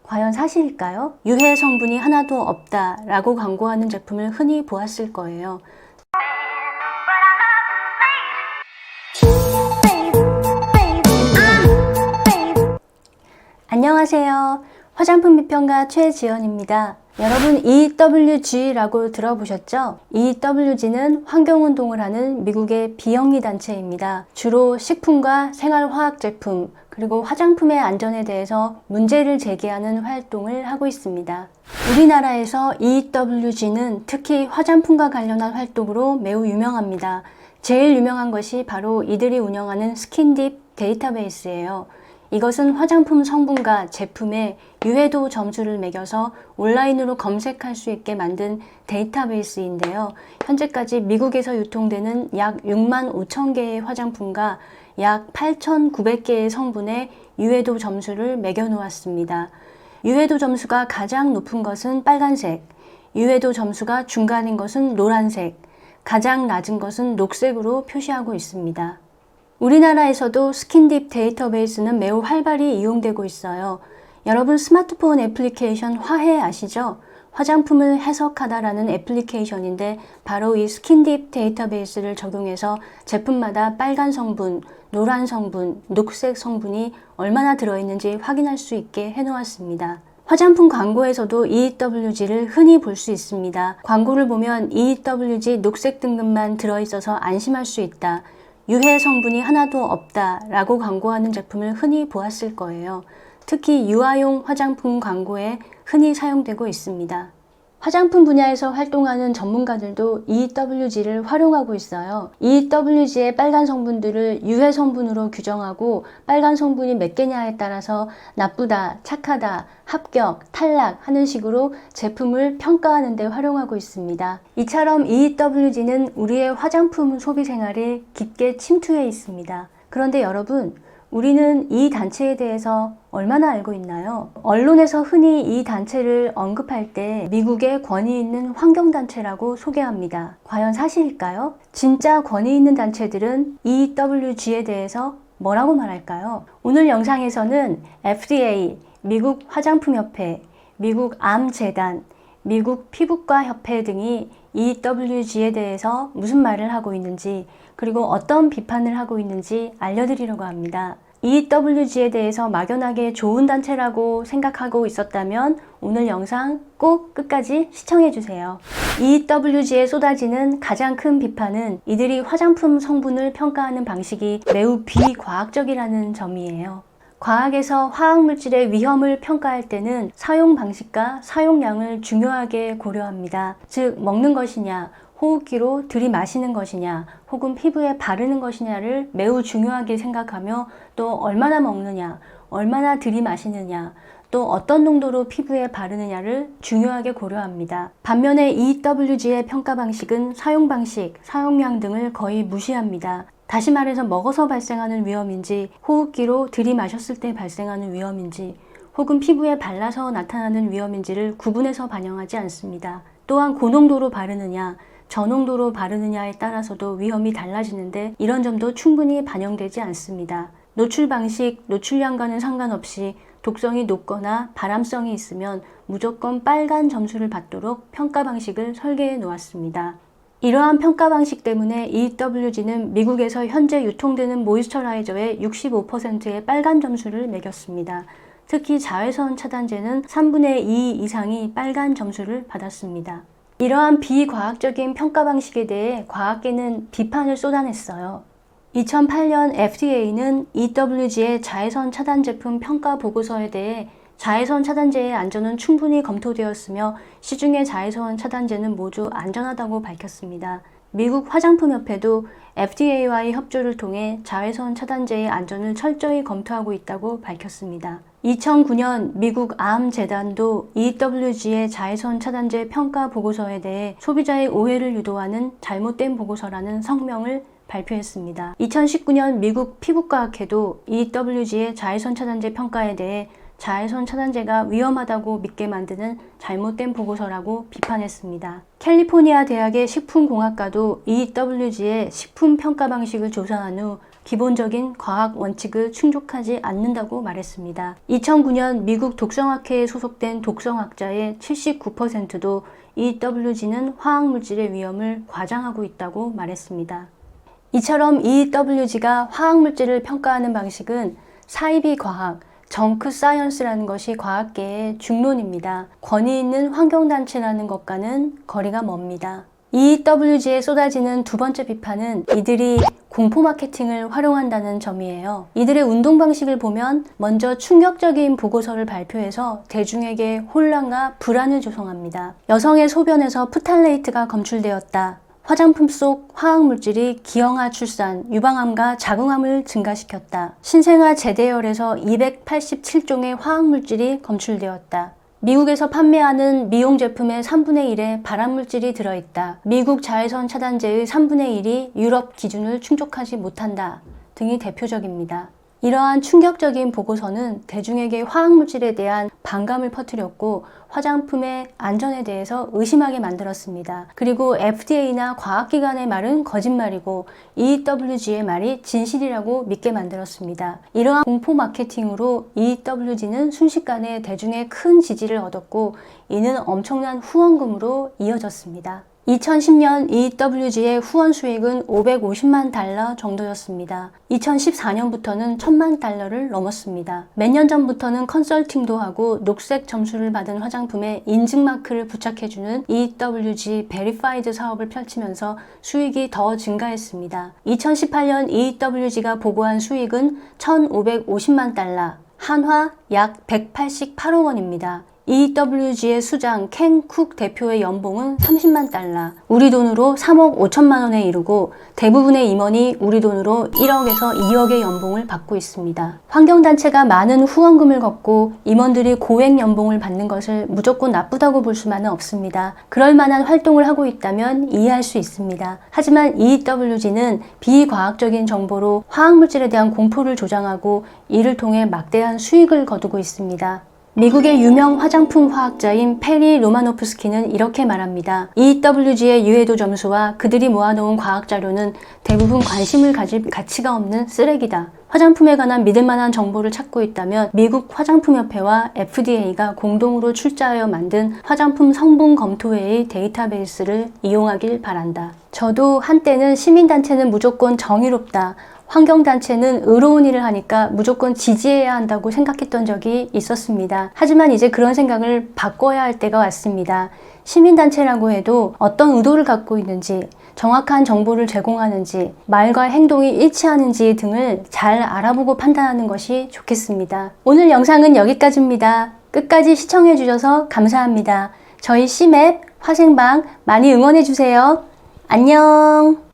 과연 사실일까요? 유해 성분이 하나도 없다라고 광고하는 제품을 흔히 보았을 거예요. 안녕하세요. 화장품 비평가 최지연입니다. 여러분 EWG라고 들어보셨죠? EWG는 환경운동을 하는 미국의 비영리 단체입니다. 주로 식품과 생활화학 제품 그리고 화장품의 안전에 대해서 문제를 제기하는 활동을 하고 있습니다. 우리나라에서 EWG는 특히 화장품과 관련한 활동으로 매우 유명합니다. 제일 유명한 것이 바로 이들이 운영하는 스킨딥 데이터베이스예요. 이것은 화장품 성분과 제품의 유해도 점수를 매겨서 온라인으로 검색할 수 있게 만든 데이터베이스인데요. 현재까지 미국에서 유통되는 약 6만 5천 개의 화장품과 약 8,900개의 성분의 유해도 점수를 매겨 놓았습니다. 유해도 점수가 가장 높은 것은 빨간색, 유해도 점수가 중간인 것은 노란색, 가장 낮은 것은 녹색으로 표시하고 있습니다. 우리나라에서도 스킨딥 데이터베이스는 매우 활발히 이용되고 있어요. 여러분 스마트폰 애플리케이션 화해 아시죠? 화장품을 해석하다라는 애플리케이션인데 바로 이 스킨딥 데이터베이스를 적용해서 제품마다 빨간 성분, 노란 성분, 녹색 성분이 얼마나 들어있는지 확인할 수 있게 해놓았습니다. 화장품 광고에서도 EWG를 흔히 볼 수 있습니다. 광고를 보면 EWG 녹색 등급만 들어있어서 안심할 수 있다. 유해 성분이 하나도 없다 라고 광고하는 제품을 흔히 보았을 거예요. 특히 유아용 화장품 광고에 흔히 사용되고 있습니다. 화장품 분야에서 활동하는 전문가들도 EWG를 활용하고 있어요. EWG의 빨간 성분들을 유해 성분으로 규정하고 빨간 성분이 몇 개냐에 따라서 나쁘다, 착하다, 합격, 탈락 하는 식으로 제품을 평가하는 데 활용하고 있습니다. 이처럼 EWG는 우리의 화장품 소비 생활에 깊게 침투해 있습니다. 그런데 여러분, 우리는 이 단체에 대해서 얼마나 알고 있나요? 언론에서 흔히 이 단체를 언급할 때 미국의 권위 있는 환경단체라고 소개합니다. 과연 사실일까요? 진짜 권위 있는 단체들은 EWG에 대해서 뭐라고 말할까요? 오늘 영상에서는 FDA, 미국 화장품협회, 미국 암재단, 미국 피부과협회 등이 EWG에 대해서 무슨 말을 하고 있는지 그리고 어떤 비판을 하고 있는지 알려드리려고 합니다. EWG에 대해서 막연하게 좋은 단체라고 생각하고 있었다면 오늘 영상 꼭 끝까지 시청해주세요. EWG에 쏟아지는 가장 큰 비판은 이들이 화장품 성분을 평가하는 방식이 매우 비과학적이라는 점이에요. 과학에서 화학물질의 위험을 평가할 때는 사용 방식과 사용량을 중요하게 고려합니다. 즉, 먹는 것이냐, 호흡기로 들이마시는 것이냐, 혹은 피부에 바르는 것이냐를 매우 중요하게 생각하며 또 얼마나 먹느냐, 얼마나 들이마시느냐, 또 어떤 농도로 피부에 바르느냐를 중요하게 고려합니다. 반면에 EWG의 평가 방식은 사용 방식, 사용량 등을 거의 무시합니다. 다시 말해서 먹어서 발생하는 위험인지, 호흡기로 들이마셨을 때 발생하는 위험인지, 혹은 피부에 발라서 나타나는 위험인지를 구분해서 반영하지 않습니다. 또한 고농도로 바르느냐, 저농도로 바르느냐에 따라서도 위험이 달라지는데 이런 점도 충분히 반영되지 않습니다. 노출 방식, 노출량과는 상관없이 독성이 높거나 발암성이 있으면 무조건 빨간 점수를 받도록 평가 방식을 설계해 놓았습니다. 이러한 평가 방식 때문에 EWG는 미국에서 현재 유통되는 모이스처라이저의 65%의 빨간 점수를 매겼습니다. 특히 자외선 차단제는 3분의 2 이상이 빨간 점수를 받았습니다. 이러한 비과학적인 평가 방식에 대해 과학계는 비판을 쏟아냈어요. 2008년 FDA는 EWG의 자외선 차단 제품 평가 보고서에 대해 자외선 차단제의 안전은 충분히 검토되었으며 시중의 자외선 차단제는 모두 안전하다고 밝혔습니다. 미국 화장품협회도 FDA와의 협조를 통해 자외선 차단제의 안전을 철저히 검토하고 있다고 밝혔습니다. 2009년 미국 암재단도 EWG의 자외선 차단제 평가 보고서에 대해 소비자의 오해를 유도하는 잘못된 보고서라는 성명을 발표했습니다. 2019년 미국 피부과학회도 EWG의 자외선 차단제 평가에 대해 자외선 차단제가 위험하다고 믿게 만드는 잘못된 보고서라고 비판했습니다. 캘리포니아 대학의 식품공학과도 EWG의 식품 평가 방식을 조사한 후 기본적인 과학 원칙을 충족하지 않는다고 말했습니다. 2009년 미국 독성학회에 소속된 독성학자의 79%도 EWG는 화학물질의 위험을 과장하고 있다고 말했습니다. 이처럼 EWG가 화학물질을 평가하는 방식은 사이비 과학, 정크 사이언스라는 것이 과학계의 중론입니다. 권위 있는 환경단체라는 것과는 거리가 멉니다. EWG에 쏟아지는 두 번째 비판은 이들이 공포 마케팅을 활용한다는 점이에요. 이들의 운동 방식을 보면 먼저 충격적인 보고서를 발표해서 대중에게 혼란과 불안을 조성합니다. 여성의 소변에서 프탈레이트가 검출되었다. 화장품 속 화학물질이 기형아 출산, 유방암과 자궁암을 증가시켰다. 신생아 제대열에서 287종의 화학물질이 검출되었다. 미국에서 판매하는 미용 제품의 3분의 1에 발암물질이 들어있다. 미국 자외선 차단제의 3분의 1이 유럽 기준을 충족하지 못한다. 등이 대표적입니다. 이러한 충격적인 보고서는 대중에게 화학물질에 대한 반감을 퍼뜨렸고 화장품의 안전에 대해서 의심하게 만들었습니다. 그리고 FDA나 과학기관의 말은 거짓말이고 EWG의 말이 진실이라고 믿게 만들었습니다. 이러한 공포 마케팅으로 EWG는 순식간에 대중의 큰 지지를 얻었고 이는 엄청난 후원금으로 이어졌습니다. 2010년 EWG의 후원 수익은 550만 달러 정도였습니다. 2014년부터는 1000만 달러를 넘었습니다. 몇 년 전부터는 컨설팅도 하고 녹색 점수를 받은 화장품에 인증마크를 부착해주는 EWG 베리파이드 사업을 펼치면서 수익이 더 증가했습니다. 2018년 EWG가 보고한 수익은 1550만 달러, 한화 약 188억 원입니다. EWG의 수장 켄 쿡 대표의 연봉은 30만 달러, 우리 돈으로 3억 5천만 원에 이르고 대부분의 임원이 우리 돈으로 1억에서 2억의 연봉을 받고 있습니다. 환경단체가 많은 후원금을 걷고 임원들이 고액 연봉을 받는 것을 무조건 나쁘다고 볼 수만은 없습니다. 그럴 만한 활동을 하고 있다면 이해할 수 있습니다. 하지만 EWG는 비과학적인 정보로 화학물질에 대한 공포를 조장하고 이를 통해 막대한 수익을 거두고 있습니다. 미국의 유명 화장품 화학자인 페리 로마노프스키는 이렇게 말합니다. EWG의 유해도 점수와 그들이 모아놓은 과학자료는 대부분 관심을 가질 가치가 없는 쓰레기다. 화장품에 관한 믿을만한 정보를 찾고 있다면 미국 화장품협회와 FDA가 공동으로 출자하여 만든 화장품 성분 검토회의 데이터베이스를 이용하길 바란다. 저도 한때는 시민단체는 무조건 정의롭다. 환경단체는 의로운 일을 하니까 무조건 지지해야 한다고 생각했던 적이 있었습니다. 하지만 이제 그런 생각을 바꿔야 할 때가 왔습니다. 시민단체라고 해도 어떤 의도를 갖고 있는지, 정확한 정보를 제공하는지, 말과 행동이 일치하는지 등을 잘 알아보고 판단하는 것이 좋겠습니다. 오늘 영상은 여기까지입니다. 끝까지 시청해주셔서 감사합니다. 저희 CMAP 화생방 많이 응원해주세요. 안녕!